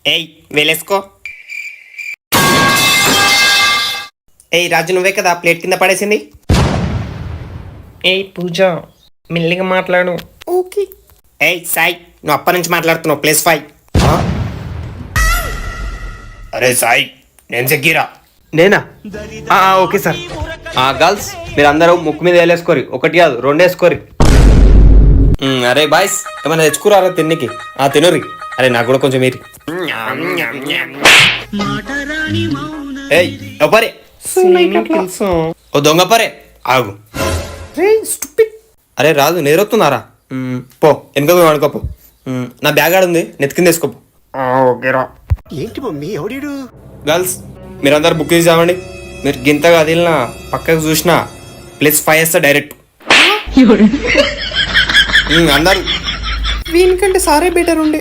ఏయ్ వేలేసుకో. ఏయ్ రాజు, నువ్వే కదా ప్లేట్ కింద పడేసింది. ఏయ్ పూజ, మెల్లిగా మాట్లాడు. ఓకే. ఏయ్ సాయి, నువ్వు అప్పటి నుంచి మాట్లాడుతున్నావు. +5. అరే సాయి, నేను జగ్గీరా. నేనా? Okay sir. గర్ల్స్, మీరు అందరూ ముక్కు మీద వేలేసుకోరి. 1 కాదు 2 వేసుకోరి. అరే బాయ్స్, ఏమైనా తెచ్చుకురారా తిన్నికి? తినరి. అరే నాకు కూడా కొంచెం మీరు. ఏయ్ పరే, ఓ దొంగ పరే, ఆగు. అరే రాజు, నేరొస్తున్నారా? పో వెనుక పోయి వాడుకోపో. నా బ్యాగ్ ఆడుంది, నెత్తికింద వేసుకోపో. ఓకేరా. ఏంటి మమ్మీ ఎవడీడు? గర్ల్స్, మీరందరూ బుక్ చేసి చావండి. మీరు గింతగా వదిలినా పక్కకు చూసినా +5 వేస్తా డైరెక్ట్. అందరు వీనికంటే సారే బెటర్ ఉండే.